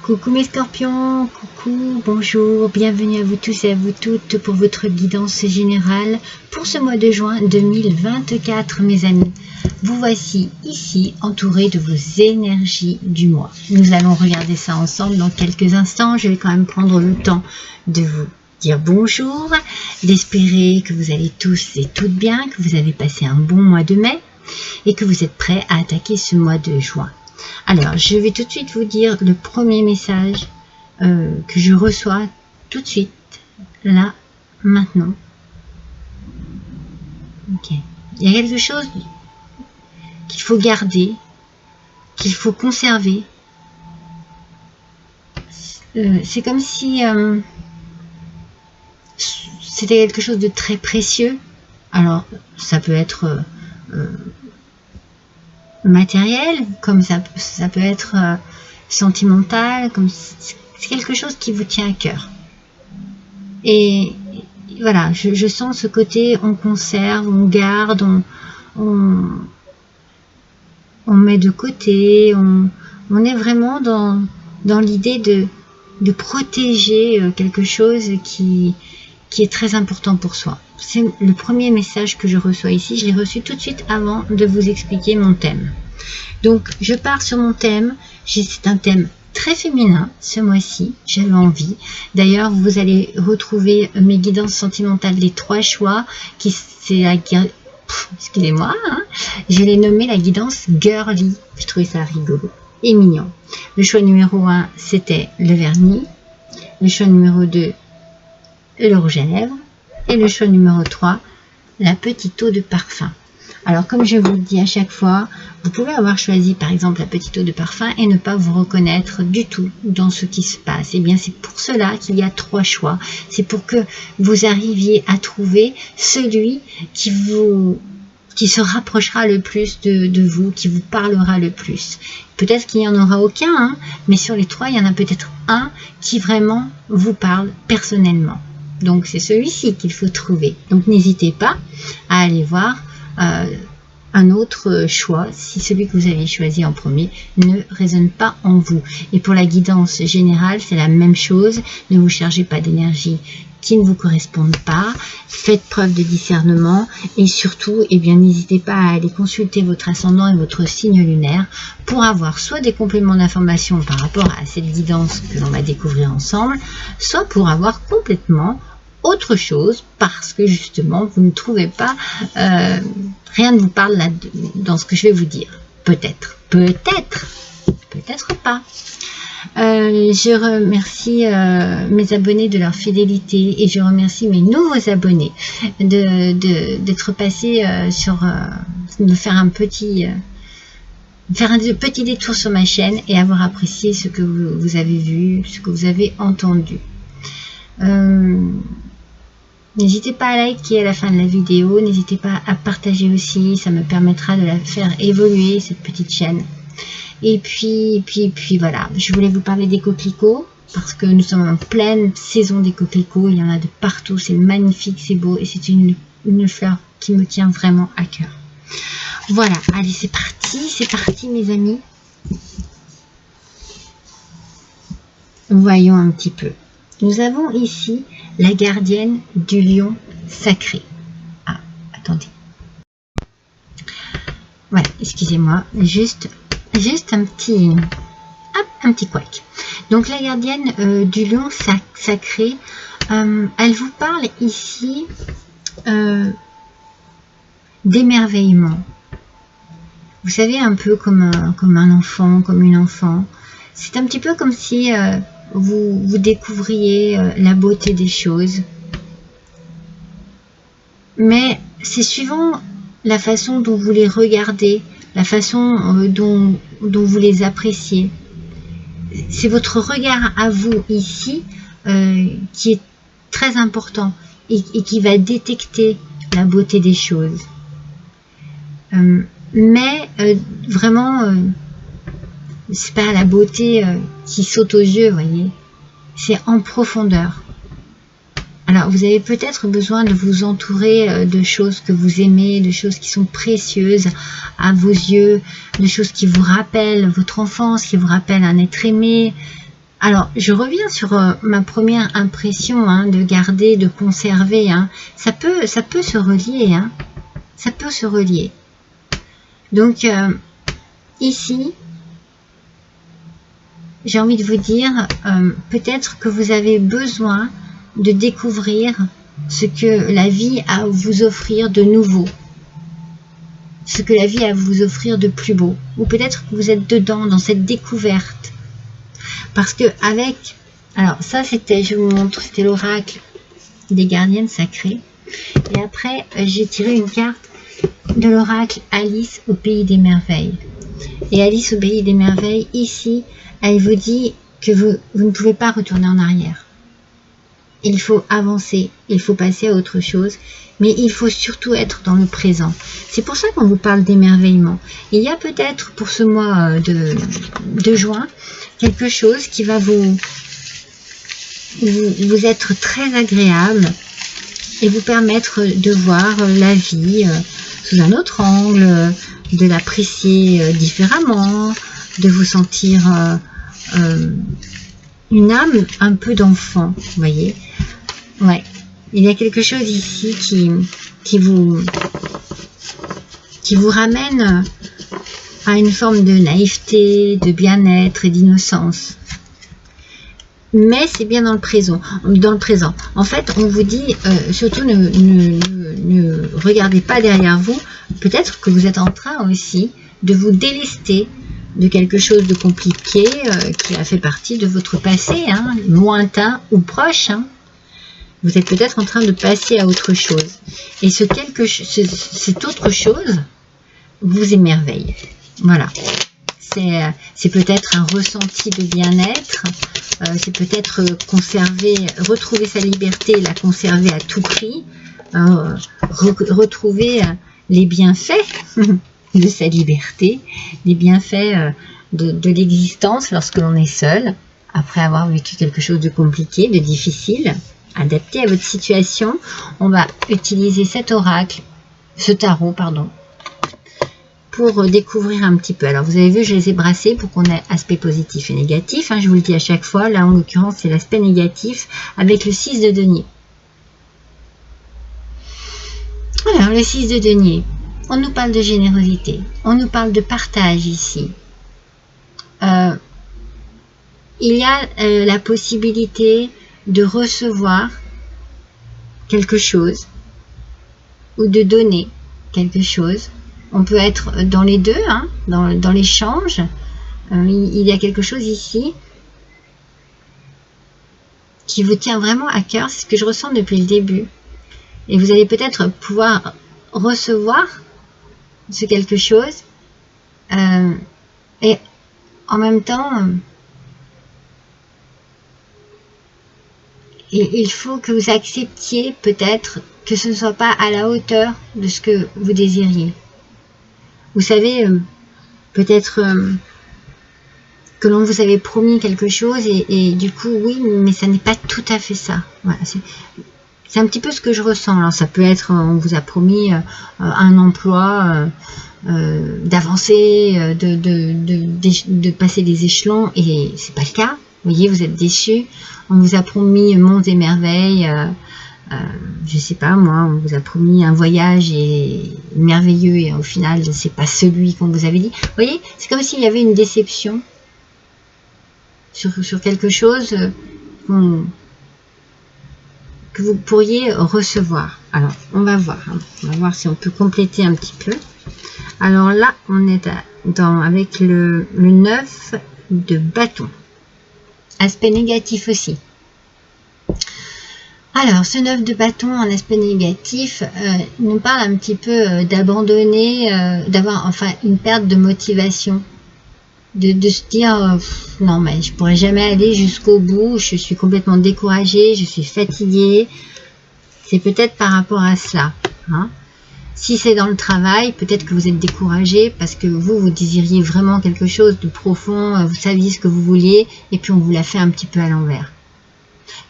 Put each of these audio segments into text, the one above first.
Coucou mes scorpions, coucou, bonjour, bienvenue à vous tous et à vous toutes pour votre guidance générale pour ce mois de juin 2024 mes amis. Vous voici ici entourés de vos énergies du mois. Nous allons regarder ça ensemble dans quelques instants. Je vais quand même prendre le temps de vous dire bonjour, d'espérer que vous allez tous et toutes bien, que vous avez passé un bon mois de mai et que vous êtes prêts à attaquer ce mois de juin. Alors, je vais tout de suite vous dire le premier message que je reçois tout de suite, là, maintenant. Ok. Il y a quelque chose qu'il faut garder, qu'il faut conserver. C'est comme si c'était quelque chose de très précieux. Alors, ça peut être matériel, comme ça peut être sentimental, comme c'est quelque chose qui vous tient à cœur. Et voilà, je sens ce côté, on conserve, on garde, on met de côté, on est vraiment dans l'idée de protéger quelque chose qui est très important pour soi. C'est le premier message que je reçois ici. Je l'ai reçu tout de suite avant de vous expliquer mon thème. Donc, je pars sur mon thème. C'est un thème très féminin ce mois-ci. J'avais envie. D'ailleurs, vous allez retrouver mes guidances sentimentales des 3 choix. Excusez-moi. Je l'ai nommé la guidance girly. Je trouvais ça rigolo et mignon. Le choix numéro 1, c'était le vernis. Le choix numéro 2, le rouge à lèvres. Et le choix numéro 3, la petite eau de parfum. Alors, comme je vous le dis à chaque fois, vous pouvez avoir choisi par exemple la petite eau de parfum et ne pas vous reconnaître du tout dans ce qui se passe. Et bien, c'est pour cela qu'il y a 3 choix. C'est pour que vous arriviez à trouver celui qui se rapprochera le plus de vous, qui vous parlera le plus. Peut-être qu'il n'y en aura aucun, hein, mais sur les 3, il y en a peut-être un qui vraiment vous parle personnellement. Donc, c'est celui-ci qu'il faut trouver. Donc, n'hésitez pas à aller voir un autre choix si celui que vous avez choisi en premier ne résonne pas en vous. Et pour la guidance générale, c'est la même chose. Ne vous chargez pas d'énergie qui ne vous correspondent pas. Faites preuve de discernement et surtout, eh bien, n'hésitez pas à aller consulter votre ascendant et votre signe lunaire pour avoir soit des compléments d'information par rapport à cette guidance que l'on va découvrir ensemble, soit pour avoir complètement autre chose parce que justement vous ne trouvez pas, rien ne vous parle là dans ce que je vais vous dire. Peut-être pas. Je remercie mes abonnés de leur fidélité et je remercie mes nouveaux abonnés d'être passés de faire un petit détour sur ma chaîne et avoir apprécié ce que vous avez vu, ce que vous avez entendu. N'hésitez pas à liker à la fin de la vidéo, n'hésitez pas à partager aussi, ça me permettra de la faire évoluer cette petite chaîne. Et puis voilà, je voulais vous parler des coquelicots, parce que nous sommes en pleine saison des coquelicots, il y en a de partout, c'est magnifique, c'est beau, et c'est une fleur qui me tient vraiment à cœur. Voilà, allez c'est parti mes amis. Voyons un petit peu. Nous avons ici la gardienne du lion sacré. Ah, attendez. Voilà, excusez-moi, juste un petit couac. Donc la gardienne du lion sacré, elle vous parle ici d'émerveillement. Vous savez, un peu comme un enfant, comme une enfant. C'est un petit peu comme si vous découvriez la beauté des choses. Mais c'est suivant la façon dont vous les regardez, la façon dont vous les appréciez. C'est votre regard à vous ici qui est très important et qui va détecter la beauté des choses. Mais vraiment, c'est pas la beauté qui saute aux yeux, vous voyez. C'est en profondeur. Alors, vous avez peut-être besoin de vous entourer de choses que vous aimez, de choses qui sont précieuses à vos yeux, de choses qui vous rappellent votre enfance, qui vous rappellent un être aimé. Alors, je reviens sur ma première impression, hein, de garder, de conserver. Hein. Ça peut se relier. Hein. Ça peut se relier. Donc, ici, j'ai envie de vous dire, peut-être que vous avez besoin de découvrir ce que la vie a à vous offrir de nouveau. Ce que la vie a à vous offrir de plus beau. Ou peut-être que vous êtes dedans, dans cette découverte. Parce que avec... Alors ça c'était, je vous montre, c'était l'oracle des gardiennes sacrées. Et après j'ai tiré une carte de l'oracle Alice au pays des merveilles. Et Alice au pays des merveilles, ici, elle vous dit que vous ne pouvez pas retourner en arrière. Il faut avancer, il faut passer à autre chose, mais il faut surtout être dans le présent. C'est pour ça qu'on vous parle d'émerveillement. Il y a peut-être pour ce mois de juin, quelque chose qui va vous être très agréable et vous permettre de voir la vie sous un autre angle, de l'apprécier différemment, de vous sentir une âme un peu d'enfant, vous voyez. Ouais, il y a quelque chose ici qui vous ramène à une forme de naïveté, de bien-être et d'innocence. Mais c'est bien dans le présent. En fait, on vous dit, surtout ne regardez pas derrière vous. Peut-être que vous êtes en train aussi de vous délester de quelque chose de compliqué qui a fait partie de votre passé, hein, lointain ou proche. Hein. Vous êtes peut-être en train de passer à autre chose. Et cette autre chose vous émerveille. Voilà. C'est peut-être un ressenti de bien-être. C'est peut-être retrouver sa liberté, la conserver à tout prix. Retrouver les bienfaits de sa liberté, les bienfaits de l'existence lorsque l'on est seul, après avoir vécu quelque chose de compliqué, de difficile. Adapté à votre situation, on va utiliser cet oracle, ce tarot, pardon, pour découvrir un petit peu. Alors, vous avez vu, je les ai brassés pour qu'on ait aspect positif et négatif. Hein, je vous le dis à chaque fois. Là, en l'occurrence, c'est l'aspect négatif avec le 6 de denier. Alors, le 6 de denier, on nous parle de générosité. On nous parle de partage ici. Il y a la possibilité de recevoir quelque chose ou de donner quelque chose. On peut être dans les deux, hein, dans l'échange. Il y a quelque chose ici qui vous tient vraiment à cœur. C'est ce que je ressens depuis le début. Et vous allez peut-être pouvoir recevoir ce quelque chose. Et en même temps... Et il faut que vous acceptiez peut-être que ce ne soit pas à la hauteur de ce que vous désiriez. Vous savez, peut-être que l'on vous avait promis quelque chose et du coup, oui, mais ça n'est pas tout à fait ça. Voilà, c'est un petit peu ce que je ressens. Alors, ça peut être, on vous a promis un emploi, d'avancer, de passer des échelons et c'est pas le cas. Vous voyez, vous êtes déçus. On vous a promis monts et merveilles. Je sais pas moi, on vous a promis un voyage merveilleux et au final, c'est pas celui qu'on vous avait dit. Vous voyez, c'est comme s'il y avait une déception sur quelque chose que vous pourriez recevoir. Alors, on va voir. Hein. On va voir si on peut compléter un petit peu. Alors là, on est avec le 9 de bâton. Aspect négatif aussi. Alors, ce 9 de bâton en aspect négatif nous parle un petit peu d'abandonner, d'avoir enfin une perte de motivation. De se dire, non mais je pourrais jamais aller jusqu'au bout, je suis complètement découragée, je suis fatiguée. C'est peut-être par rapport à cela. Hein. Si c'est dans le travail, peut-être que vous êtes découragé parce que vous désiriez vraiment quelque chose de profond, vous saviez ce que vous vouliez et puis on vous l'a fait un petit peu à l'envers.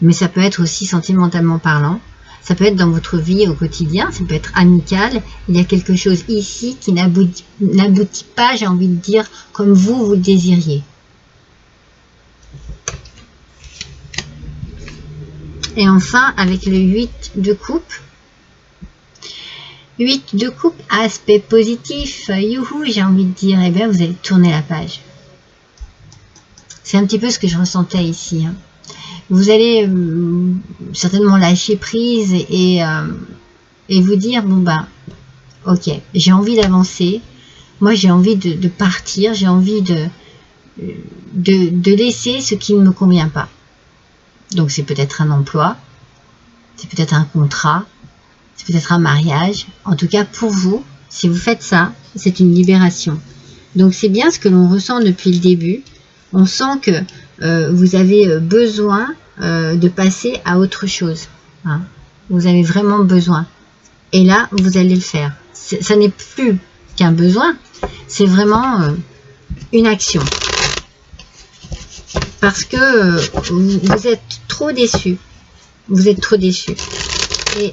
Mais ça peut être aussi sentimentalement parlant, ça peut être dans votre vie au quotidien, ça peut être amical. Il y a quelque chose ici qui n'aboutit pas, j'ai envie de dire, comme vous le désiriez. Et enfin, avec le 8 de coupe. 8 de coupe, aspect positif. Youhou, j'ai envie de dire, eh bien, vous allez tourner la page. C'est un petit peu ce que je ressentais ici. Hein. Vous allez certainement lâcher prise et vous dire, bon ben, ok, j'ai envie d'avancer. Moi, j'ai envie de partir. J'ai envie de laisser ce qui ne me convient pas. Donc, c'est peut-être un emploi. C'est peut-être un contrat. C'est peut-être un mariage. En tout cas, pour vous, si vous faites ça, c'est une libération. Donc, c'est bien ce que l'on ressent depuis le début. On sent que vous avez besoin de passer à autre chose. Hein. Vous avez vraiment besoin. Et là, vous allez le faire. Ça n'est plus qu'un besoin. C'est vraiment une action. Parce que vous êtes trop déçu. Vous êtes trop déçu.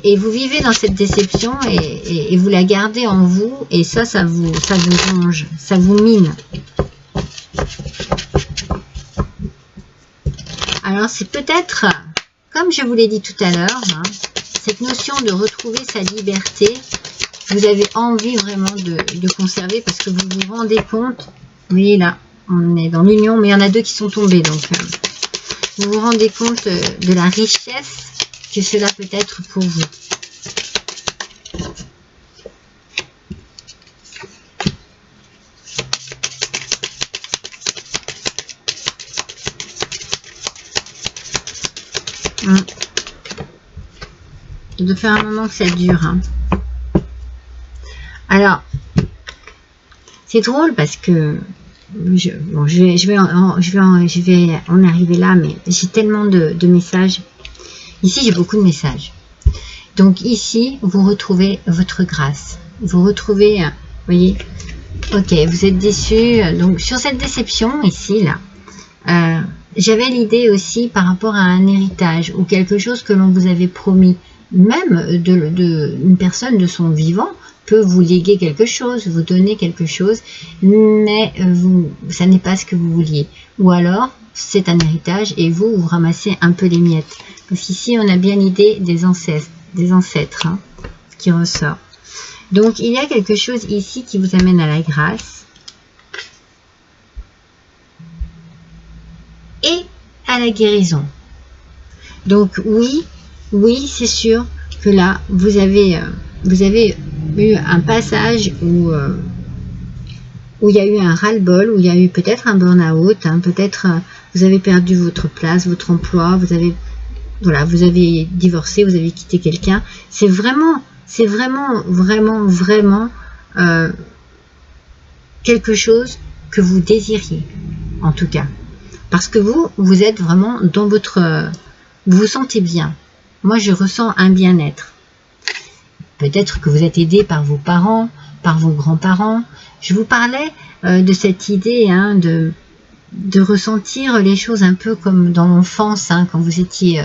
Et vous vivez dans cette déception et vous la gardez en vous. Et ça vous ronge. Ça vous mine. Alors, c'est peut-être, comme je vous l'ai dit tout à l'heure, hein, cette notion de retrouver sa liberté, vous avez envie vraiment de conserver parce que vous vous rendez compte, vous voyez là, on est dans l'union, mais il y en a deux qui sont tombés, donc vous vous rendez compte de la richesse que cela peut être pour vous. Ça doit faire un moment que ça dure. Hein. Alors, c'est drôle parce que je vais en arriver là, mais j'ai tellement de messages. Ici, j'ai beaucoup de messages. Donc ici, vous retrouvez votre grâce. Vous retrouvez, vous voyez, ok, vous êtes déçu. Donc sur cette déception ici, là, j'avais l'idée aussi par rapport à un héritage ou quelque chose que l'on vous avait promis. Même une personne de son vivant peut vous léguer quelque chose, vous donner quelque chose, mais ça n'est pas ce que vous vouliez. Ou alors, c'est un héritage et vous ramassez un peu les miettes. Parce qu'ici, on a bien l'idée des ancêtres hein, qui ressort. Donc, il y a quelque chose ici qui vous amène à la grâce et à la guérison. Donc, oui, c'est sûr que là, vous avez eu un passage où il y a eu un ras-le-bol, où il y a eu peut-être un burn-out, hein, peut-être vous avez perdu votre place, votre emploi, vous avez divorcé, vous avez quitté quelqu'un. C'est vraiment quelque chose que vous désiriez, en tout cas. Parce que vous êtes vraiment dans votre... vous vous sentez bien. Moi, je ressens un bien-être. Peut-être que vous êtes aidé par vos parents, par vos grands-parents. Je vous parlais de cette idée hein, de ressentir les choses un peu comme dans l'enfance, hein, quand vous étiez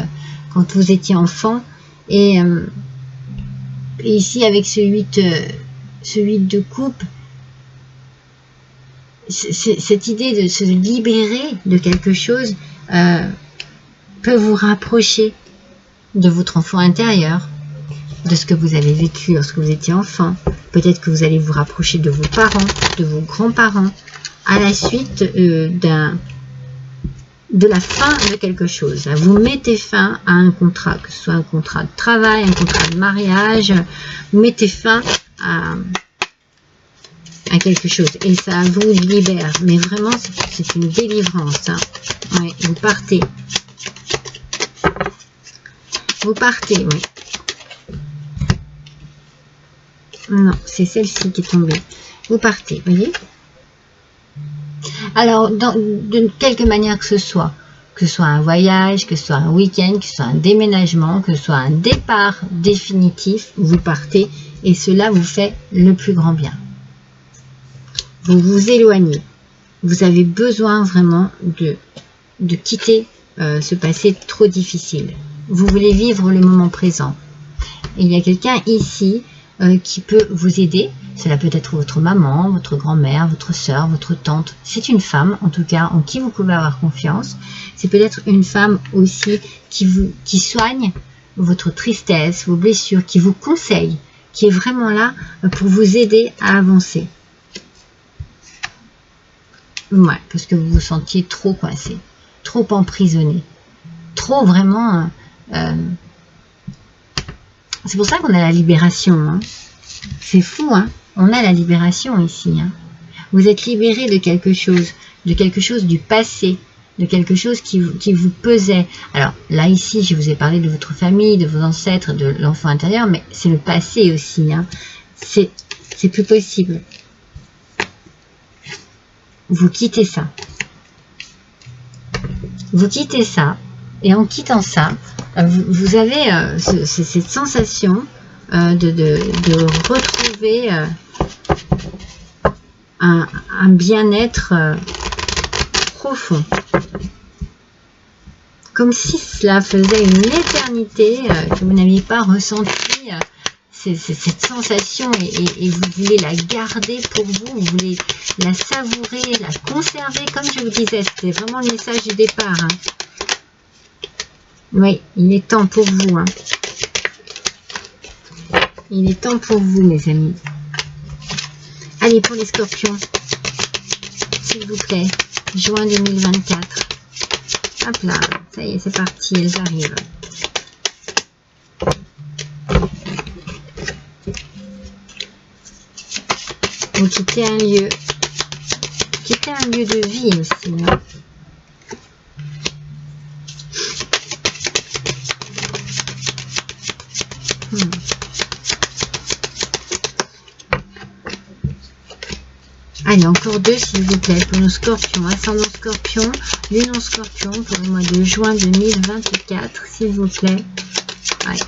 enfant. Et ici, avec ce 8 de coupe, cette idée de se libérer de quelque chose peut vous rapprocher de votre enfant intérieur, de ce que vous avez vécu lorsque vous étiez enfant. Peut-être que vous allez vous rapprocher de vos parents, de vos grands-parents, à la suite de la fin de quelque chose. Vous mettez fin à un contrat, que ce soit un contrat de travail, un contrat de mariage, vous mettez fin à quelque chose et ça vous libère. Mais vraiment, c'est une délivrance. Hein. Ouais, vous partez. Vous partez, oui. Non, c'est celle-ci qui est tombée. Vous partez, voyez. Alors, de quelque manière que ce soit un voyage, que ce soit un week-end, que ce soit un déménagement, que ce soit un départ définitif, vous partez et cela vous fait le plus grand bien. Vous vous éloignez. Vous avez besoin vraiment de quitter ce passé trop difficile. Vous voulez vivre le moment présent. Et il y a quelqu'un ici qui peut vous aider. Cela peut être votre maman, votre grand-mère, votre soeur, votre tante. C'est une femme, en tout cas, en qui vous pouvez avoir confiance. C'est peut-être une femme aussi qui soigne votre tristesse, vos blessures, qui vous conseille, qui est vraiment là pour vous aider à avancer. Ouais, parce que vous vous sentiez trop coincé, trop emprisonné, trop vraiment... c'est pour ça qu'on a la libération. Hein. C'est fou, hein. On a la libération ici. Hein. Vous êtes libéré de quelque chose du passé, de quelque chose qui vous pesait. Alors là, ici, je vous ai parlé de votre famille, de vos ancêtres, de l'enfant intérieur, mais c'est le passé aussi. Hein. C'est plus possible. Vous quittez ça. Vous quittez ça. Et en quittant ça, vous avez cette sensation de retrouver un bien-être profond. Comme si cela faisait une éternité que vous n'aviez pas ressenti cette sensation et vous voulez la garder pour vous, vous voulez la savourer, la conserver, comme je vous disais, c'était vraiment le message du départ. Hein. Oui, il est temps pour vous. Hein. Il est temps pour vous, mes amis. Allez, pour les scorpions, s'il vous plaît, juin 2024. Hop là, ça y est, c'est parti, elles arrivent. Vous quittez un lieu de vie aussi. Hein. Allez, encore deux s'il vous plaît pour nos scorpions, ascendant scorpion, lune en scorpion pour le mois de juin 2024, s'il vous plaît. Ouais,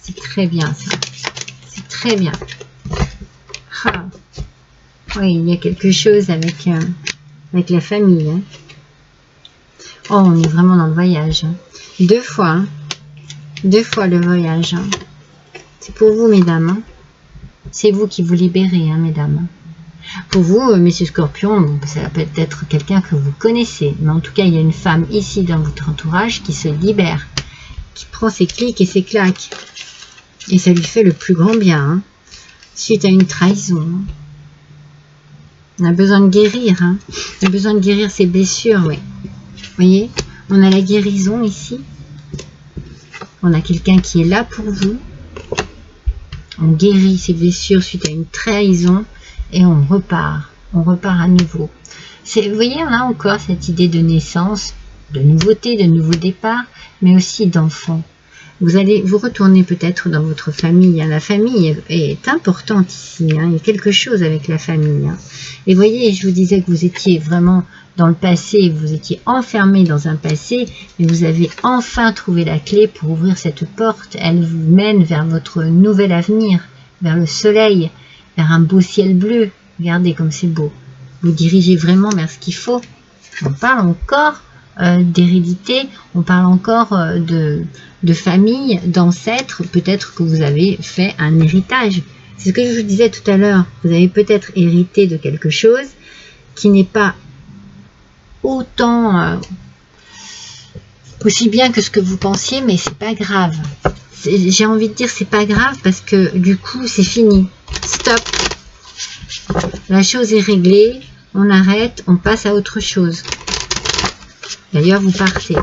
c'est très bien ça, c'est très bien. Ah. Oui, il y a quelque chose avec la famille. Hein. Oh, on est vraiment dans le voyage. Hein. Deux fois le voyage. Hein. C'est pour vous, mesdames. Hein. C'est vous qui vous libérez, hein, mesdames. Pour vous, messieurs scorpions, ça peut être quelqu'un que vous connaissez. Mais en tout cas, il y a une femme ici dans votre entourage qui se libère. Qui prend ses clics et ses claques. Et ça lui fait le plus grand bien. Hein. Suite à une trahison. On a besoin de guérir. Hein. On a besoin de guérir ses blessures, oui. Vous voyez, on a la guérison ici. On a quelqu'un qui est là pour vous. On guérit ses blessures suite à une trahison. Et on repart à nouveau. Vous voyez, on a encore cette idée de naissance, de nouveauté, de nouveau départ, mais aussi d'enfant. Vous allez vous retourner peut-être dans votre famille. Hein. La famille est importante ici. Hein. Il y a quelque chose avec la famille. Hein. Et voyez, je vous disais que vous étiez vraiment dans le passé, vous étiez enfermé dans un passé, mais vous avez enfin trouvé la clé pour ouvrir cette porte. Elle vous mène vers votre nouvel avenir, vers le soleil, vers un beau ciel bleu. Regardez comme c'est beau. Vous dirigez vraiment vers ce qu'il faut. On parle encore d'hérédité, on parle encore de famille, d'ancêtres. Peut-être que vous avez fait un héritage. C'est ce que je vous disais tout à l'heure. Vous avez peut-être hérité de quelque chose qui n'est pas autant aussi bien que ce que vous pensiez, mais c'est pas grave. J'ai envie de dire c'est pas grave parce que du coup c'est fini. Stop. La chose est réglée. On arrête, on passe à autre chose. D'ailleurs, vous partez.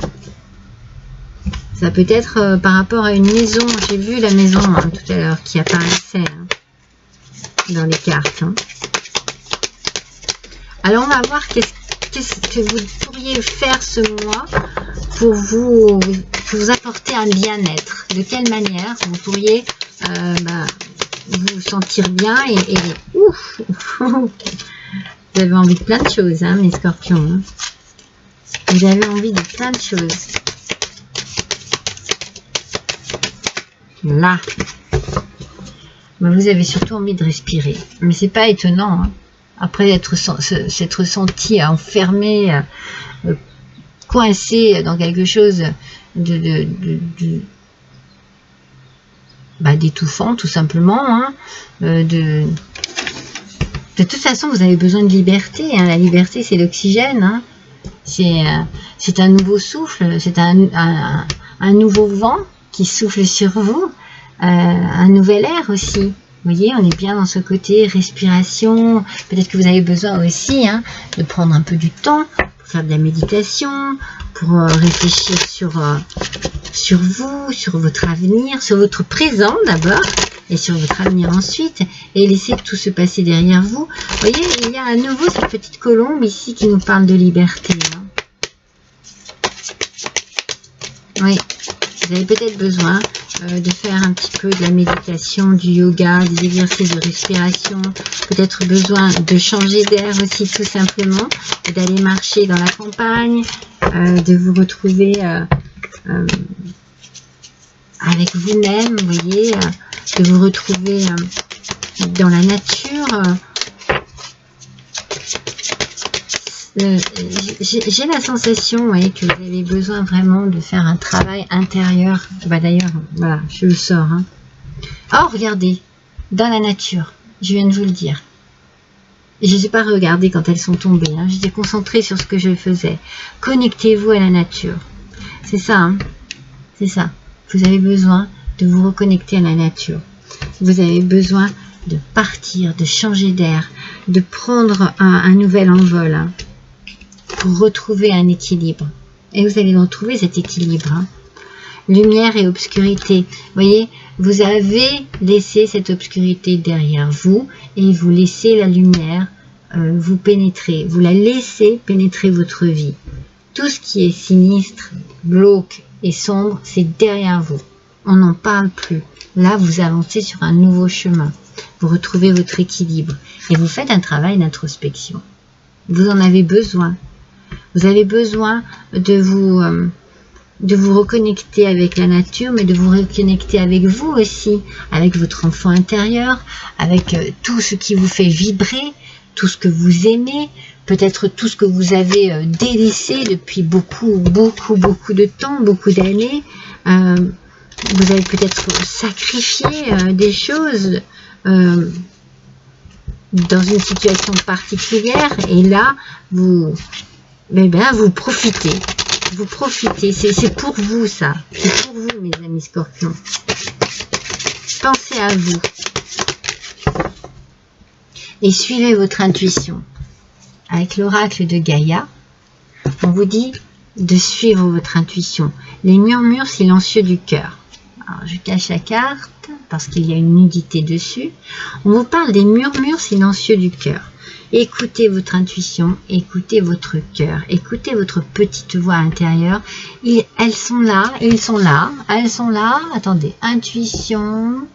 Ça peut être par rapport à une maison. J'ai vu la maison hein, tout à l'heure qui apparaissait hein, dans les cartes. Hein. Alors, on va voir qu'est-ce que vous pourriez faire ce mois pour vous apporter un bien-être. De quelle manière vous pourriez vous sentir bien et ouf, vous avez envie de plein de choses, hein, mes scorpions. Hein. Vous avez envie de plein de choses. Là. Mais vous avez surtout envie de respirer. Mais c'est pas étonnant. Hein. Après s'être senti enfermé, coincé dans quelque chose d'étouffant tout simplement. Hein, de toute façon, vous avez besoin de liberté. Hein. La liberté, c'est l'oxygène. Hein. C'est un nouveau souffle, c'est un nouveau vent qui souffle sur vous, un nouvel air aussi. Vous voyez, on est bien dans ce côté respiration. Peut-être que vous avez besoin aussi hein, de prendre un peu du temps pour faire de la méditation, pour réfléchir sur vous, sur votre avenir, sur votre présent d'abord, et sur votre avenir ensuite, et laisser tout se passer derrière vous. Vous voyez, il y a à nouveau cette petite colombe ici qui nous parle de liberté. Hein. Oui, vous avez peut-être besoin de faire un petit peu de la méditation, du yoga, des exercices de respiration, peut-être besoin de changer d'air aussi tout simplement, d'aller marcher dans la campagne, de vous retrouver avec vous-même, vous voyez, de vous retrouver dans la nature. J'ai la sensation ouais, que vous avez besoin vraiment de faire un travail intérieur. D'ailleurs, voilà, je le sors. Hein. Oh, regardez, dans la nature, je viens de vous le dire. Je ne sais pas regarder quand elles sont tombées. Hein. J'étais concentrée sur ce que je faisais. Connectez-vous à la nature. C'est ça, hein. C'est ça. Vous avez besoin de vous reconnecter à la nature. Vous avez besoin de partir, de changer d'air, de prendre un nouvel envol hein, pour retrouver un équilibre. Et vous allez retrouver cet équilibre. Hein. Lumière et obscurité. Vous voyez, vous avez laissé cette obscurité derrière vous et vous laissez la lumière vous pénétrer. Vous la laissez pénétrer votre vie. Tout ce qui est sinistre, glauque et sombre, c'est derrière vous. On n'en parle plus. Là, vous avancez sur un nouveau chemin. Vous retrouvez votre équilibre et vous faites un travail d'introspection. Vous en avez besoin. Vous avez besoin de vous reconnecter avec la nature, mais de vous reconnecter avec vous aussi, avec votre enfant intérieur, avec tout ce qui vous fait vibrer, tout ce que vous aimez, peut-être tout ce que vous avez délaissé depuis beaucoup de temps, beaucoup d'années. Vous avez peut-être sacrifié des choses dans une situation particulière, et là, vous profitez. Vous profitez, c'est pour vous ça, c'est pour vous mes amis scorpions. Pensez à vous et suivez votre intuition. Avec l'oracle de Gaïa, on vous dit de suivre votre intuition. Les murmures silencieux du cœur. Alors je cache la carte parce qu'il y a une nudité dessus. On vous parle des murmures silencieux du cœur. Écoutez votre intuition, écoutez votre cœur, écoutez votre petite voix intérieure. Elles sont là, ils sont là, elles sont là. Attendez, intuition,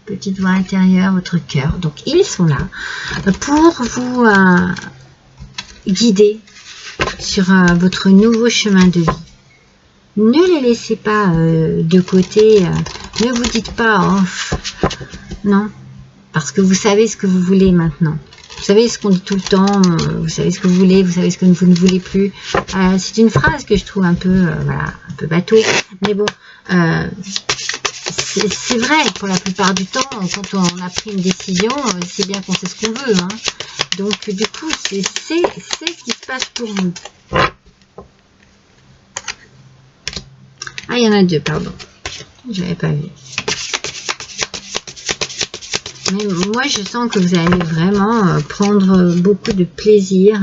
petite voix intérieure, votre cœur. Donc ils sont là pour vous guider sur votre nouveau chemin de vie. Ne les laissez pas de côté. Ne vous dites pas oh, non, parce que vous savez ce que vous voulez maintenant. Vous savez ce qu'on dit tout le temps, vous savez ce que vous voulez, vous savez ce que vous ne voulez plus. C'est une phrase que je trouve un peu, voilà, un peu bateau. Mais bon, c'est vrai pour la plupart du temps, quand on a pris une décision, c'est bien qu'on sait ce qu'on veut. Hein. Donc du coup, c'est ce qui se passe pour vous. Ah, il y en a deux, pardon. Je n'avais pas vu. Mais moi, je sens que vous allez vraiment prendre beaucoup de plaisir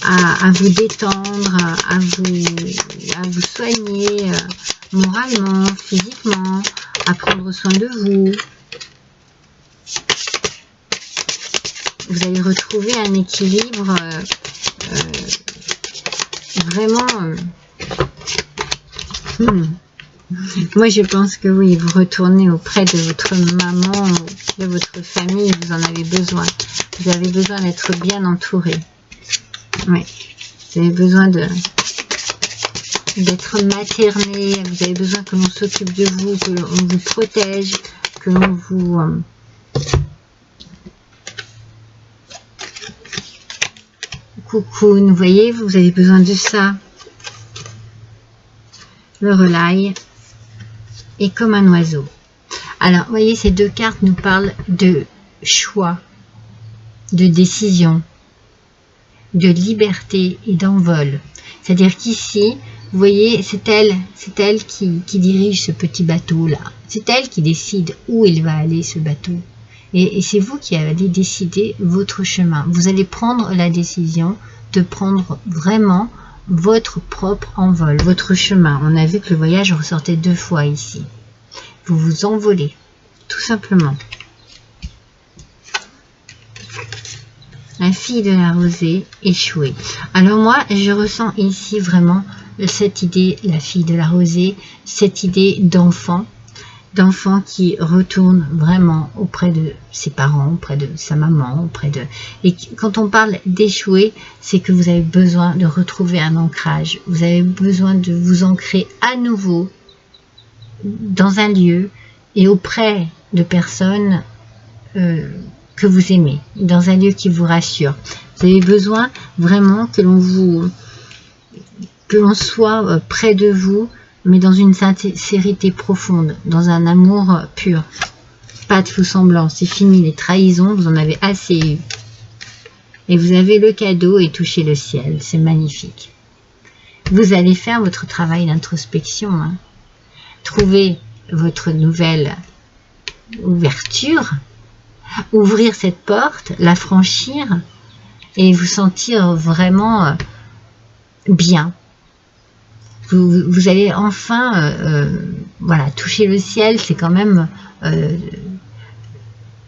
à vous détendre, à vous soigner moralement, physiquement, à prendre soin de vous. Vous allez retrouver un équilibre vraiment... Moi, je pense que oui, vous retournez auprès de votre maman, de votre famille, vous en avez besoin. Vous avez besoin d'être bien entouré. Oui, vous avez besoin d'être materné, vous avez besoin que l'on s'occupe de vous, que l'on vous protège, que l'on vous... coucoune, vous voyez, vous avez besoin de ça. Le relail est comme un oiseau. Alors, vous voyez, ces deux cartes nous parlent de choix, de décision, de liberté et d'envol. C'est-à-dire qu'ici, vous voyez, c'est elle qui dirige ce petit bateau-là. C'est elle qui décide où il va aller, ce bateau. Et c'est vous qui allez décider votre chemin. Vous allez prendre la décision de prendre vraiment votre propre envol, votre chemin. On a vu que le voyage ressortait 2 fois ici. Vous vous envolez, tout simplement. La fille de la rosée échouée. Alors moi, je ressens ici vraiment cette idée, la fille de la rosée, cette idée d'enfant qui retourne vraiment auprès de ses parents, auprès de sa maman, Et quand on parle d'échouer, c'est que vous avez besoin de retrouver un ancrage. Vous avez besoin de vous ancrer à nouveau dans un lieu et auprès de personnes que vous aimez, dans un lieu qui vous rassure. Vous avez besoin vraiment que l'on soit près de vous, mais dans une sincérité profonde, dans un amour pur. Pas de faux semblants, c'est fini les trahisons, vous en avez assez eu. Et vous avez le cadeau et toucher le ciel, c'est magnifique. Vous allez faire votre travail d'introspection, hein. Trouver votre nouvelle ouverture, ouvrir cette porte, la franchir et vous sentir vraiment bien. Vous allez enfin voilà, toucher le ciel, c'est quand même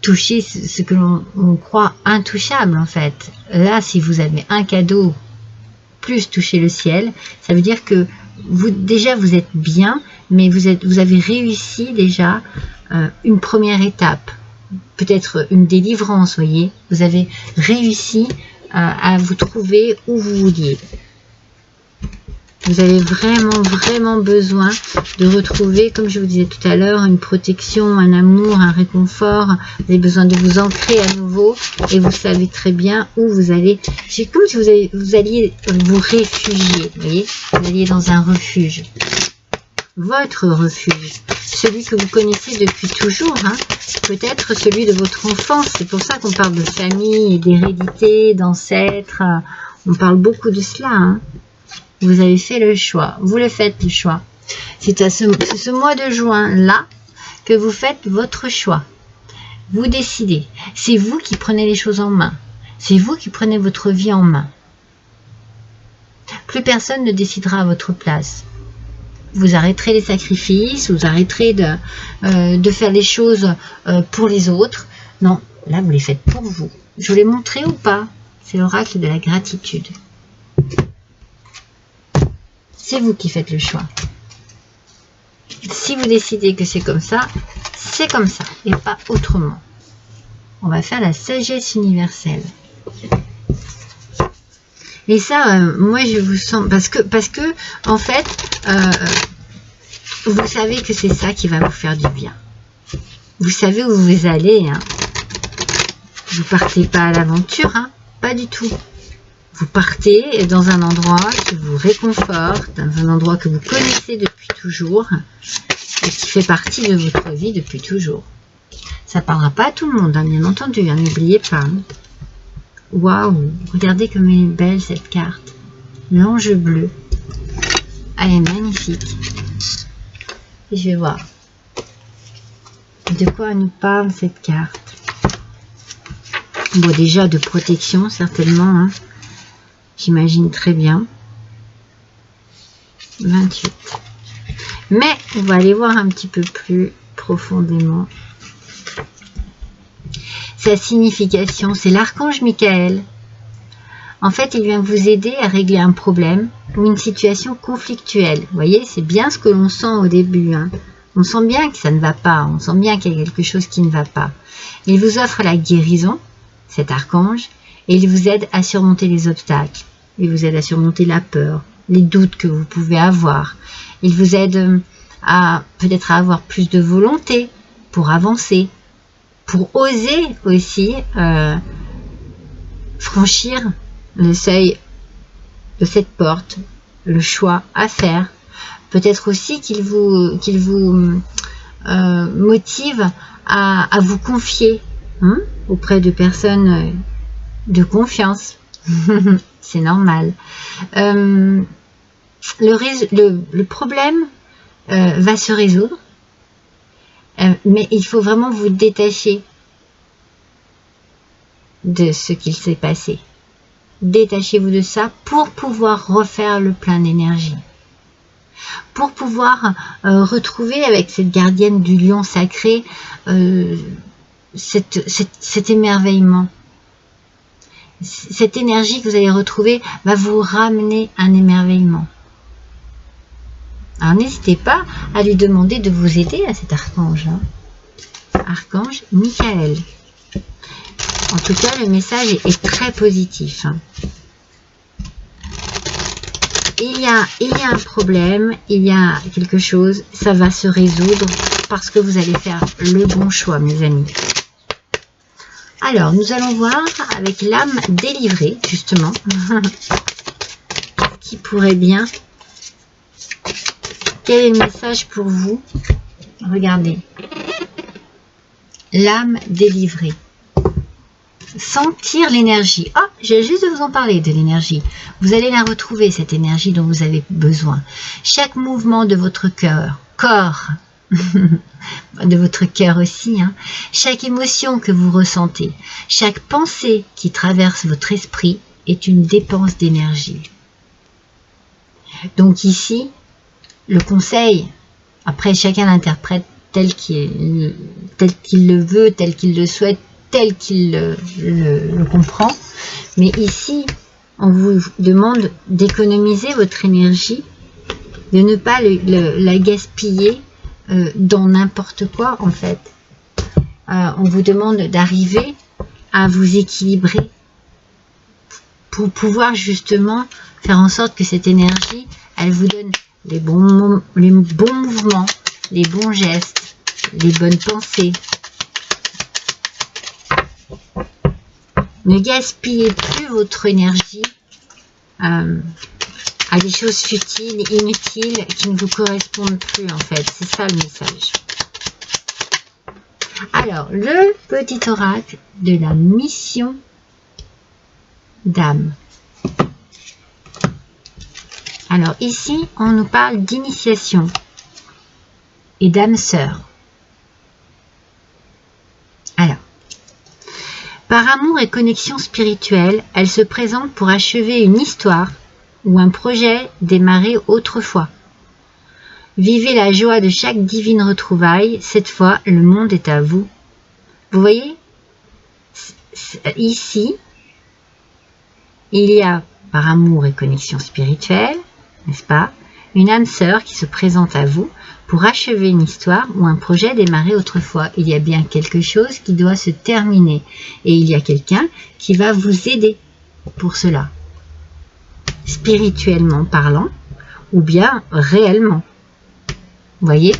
toucher ce que l'on croit intouchable en fait. Là, si vous avez un cadeau plus toucher le ciel, ça veut dire que déjà vous êtes bien, mais vous avez réussi déjà une première étape, peut-être une délivrance, voyez. Vous avez réussi à vous trouver où vous vouliez. Vous avez vraiment besoin de retrouver, comme je vous disais tout à l'heure, une protection, un amour, un réconfort. Vous avez besoin de vous ancrer à nouveau et vous savez très bien où vous allez. C'est comme si vous alliez vous réfugier, vous voyez. Vous alliez dans un refuge. Votre refuge, celui que vous connaissez depuis toujours, hein. Peut-être celui de votre enfance. C'est pour ça qu'on parle de famille, d'hérédité, d'ancêtres. On parle beaucoup de cela, hein. Vous avez fait le choix, vous le faites le choix. C'est ce mois de juin là que vous faites votre choix. Vous décidez. C'est vous qui prenez les choses en main. C'est vous qui prenez votre vie en main. Plus personne ne décidera à votre place. Vous arrêterez les sacrifices, vous arrêterez de faire les choses pour les autres. Non, là vous les faites pour vous. Je vous l'ai montré ou pas? C'est l'oracle de la gratitude. C'est vous qui faites le choix. Si vous décidez que c'est comme ça et pas autrement. On va faire la sagesse universelle. Et ça, moi je vous sens, parce que en fait, vous savez que c'est ça qui va vous faire du bien. Vous savez où vous allez, hein. Vous partez pas à l'aventure, hein, pas du tout. Vous partez dans un endroit qui vous réconforte, dans un endroit que vous connaissez depuis toujours et qui fait partie de votre vie depuis toujours. Ça ne parlera pas à tout le monde, hein, bien entendu, hein, n'oubliez pas. Hein. Waouh, regardez comme elle est belle cette carte. L'ange bleu. Elle est magnifique. Et je vais voir de quoi nous parle cette carte. Bon, déjà de protection, certainement, hein. J'imagine très bien. 28. Mais on va aller voir un petit peu plus profondément. Sa signification, c'est l'archange Michael. En fait, il vient vous aider à régler un problème ou une situation conflictuelle. Vous voyez, c'est bien ce que l'on sent au début, hein. On sent bien que ça ne va pas. On sent bien qu'il y a quelque chose qui ne va pas. Il vous offre la guérison, cet archange, et il vous aide à surmonter les obstacles. Il vous aide à surmonter la peur, les doutes que vous pouvez avoir. Il vous aide à peut-être à avoir plus de volonté pour avancer, pour oser aussi franchir le seuil de cette porte, le choix à faire. Peut-être aussi qu'il vous motive à vous confier auprès de personnes de confiance. C'est normal. Le problème va se résoudre, mais il faut vraiment vous détacher de ce qu'il s'est passé. Détachez-vous de ça pour pouvoir refaire le plein d'énergie. Pour pouvoir retrouver avec cette gardienne du lion sacré cet émerveillement. Cette énergie que vous allez retrouver va vous ramener un émerveillement. Alors n'hésitez pas à lui demander de vous aider à cet archange. Archange Michael. En tout cas, le message est très positif. Il y a un problème, il y a quelque chose, ça va se résoudre parce que vous allez faire le bon choix, mes amis. Alors, nous allons voir avec l'âme délivrée, justement, qui pourrait bien. Quel est le message pour vous? Regardez. L'âme délivrée. Sentir l'énergie. Ah, j'ai juste de vous en parler de l'énergie. Vous allez la retrouver, cette énergie dont vous avez besoin. Chaque mouvement de votre corps, de votre cœur aussi, chaque émotion que vous ressentez, chaque pensée qui traverse votre esprit est une dépense d'énergie. Donc ici, le conseil, après chacun l'interprète tel qu'il le veut, tel qu'il le souhaite, tel qu'il le comprend. Mais ici, on vous demande d'économiser votre énergie, de ne pas la gaspiller dans n'importe quoi en fait. On vous demande d'arriver à vous équilibrer pour pouvoir justement faire en sorte que cette énergie, elle vous donne les bons mouvements, les bons gestes, les bonnes pensées. Ne gaspillez plus votre énergie à des choses futiles, inutiles, qui ne vous correspondent plus en fait. C'est ça le message. Alors, le petit oracle de la mission d'âme. Alors ici, on nous parle d'initiation et d'âme sœur. Alors, par amour et connexion spirituelle, elle se présente pour achever une histoire ou un projet démarré autrefois. Vivez la joie de chaque divine retrouvaille. Cette fois, le monde est à vous. Vous voyez, ici, il y a par amour et connexion spirituelle, n'est-ce pas, une âme sœur qui se présente à vous pour achever une histoire ou un projet démarré autrefois. Il y a bien quelque chose qui doit se terminer et il y a quelqu'un qui va vous aider pour cela, spirituellement parlant ou bien réellement. Vous voyez,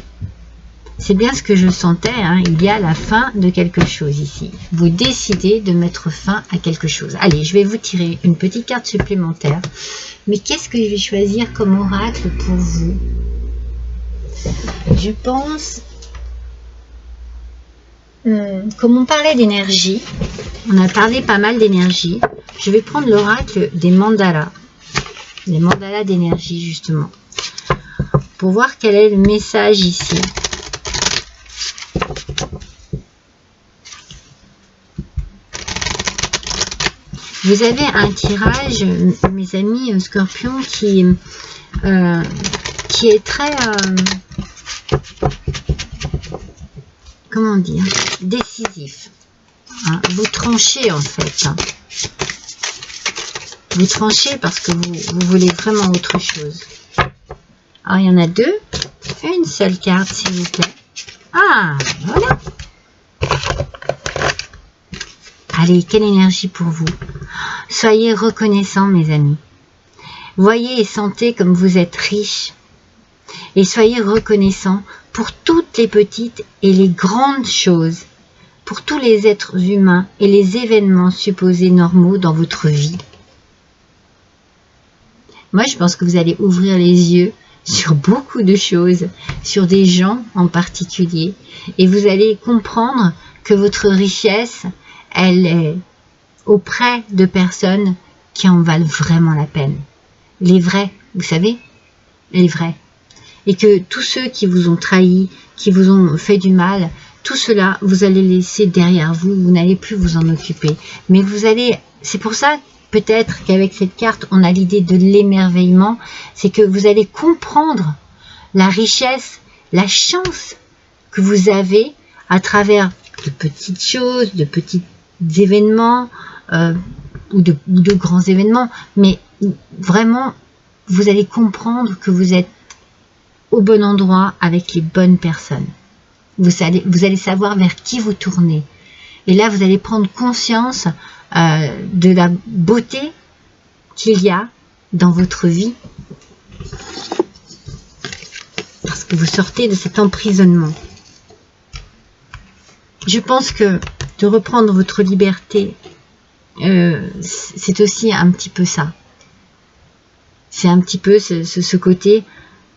c'est bien ce que je sentais, il y a la fin de quelque chose ici. Vous décidez de mettre fin à quelque chose. Allez, je vais vous tirer une petite carte supplémentaire. Mais qu'est-ce que je vais choisir comme oracle pour vous? Je pense, comme on parlait d'énergie, on a parlé pas mal d'énergie, je vais prendre l'oracle des mandalas. Les mandalas d'énergie justement. Pour voir quel est le message ici. Vous avez un tirage, mes amis scorpions, qui est très, comment dire, décisif. Vous tranchez en fait. Vous tranchez parce que vous voulez vraiment autre chose. Alors il y en a deux. Une seule carte s'il vous plaît. Ah, voilà. Allez, quelle énergie pour vous. Soyez reconnaissants, mes amis. Voyez et sentez comme vous êtes riches. Et soyez reconnaissants pour toutes les petites et les grandes choses, pour tous les êtres humains et les événements supposés normaux dans votre vie. Moi, je pense que vous allez ouvrir les yeux sur beaucoup de choses, sur des gens en particulier. Et vous allez comprendre que votre richesse, elle est auprès de personnes qui en valent vraiment la peine. Les vrais, vous savez, les vrais. Et que tous ceux qui vous ont trahi, qui vous ont fait du mal, tout cela, vous allez laisser derrière vous, vous n'allez plus vous en occuper. Mais vous allez, c'est pour ça peut-être qu'avec cette carte, on a l'idée de l'émerveillement, c'est que vous allez comprendre la richesse, la chance que vous avez à travers de petites choses, de petits événements ou de grands événements, mais vraiment, vous allez comprendre que vous êtes au bon endroit avec les bonnes personnes. Vous allez savoir vers qui vous tournez. Et là, vous allez prendre conscience de la beauté qu'il y a dans votre vie. Parce que vous sortez de cet emprisonnement. Je pense que de reprendre votre liberté, c'est aussi un petit peu ça. C'est un petit peu ce côté,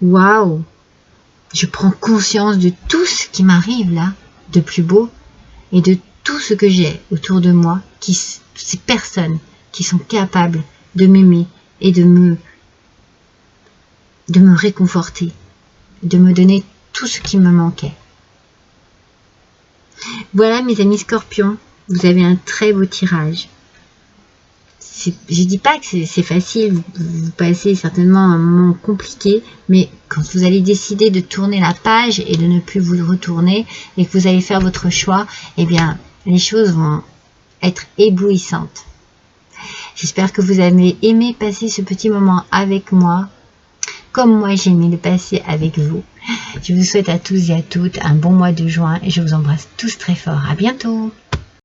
waouh, je prends conscience de tout ce qui m'arrive là, de plus beau, et de tout ce que j'ai autour de moi, ces personnes qui sont capables de m'aimer et de me réconforter, de me donner tout ce qui me manquait. Voilà mes amis Scorpions, vous avez un très beau tirage. Je dis pas que c'est facile, vous passez certainement un moment compliqué, mais quand vous allez décider de tourner la page et de ne plus vous retourner, et que vous allez faire votre choix, eh bien, les choses vont être éblouissantes. J'espère que vous avez aimé passer ce petit moment avec moi, comme moi j'ai aimé le passer avec vous. Je vous souhaite à tous et à toutes un bon mois de juin, et je vous embrasse tous très fort. À bientôt!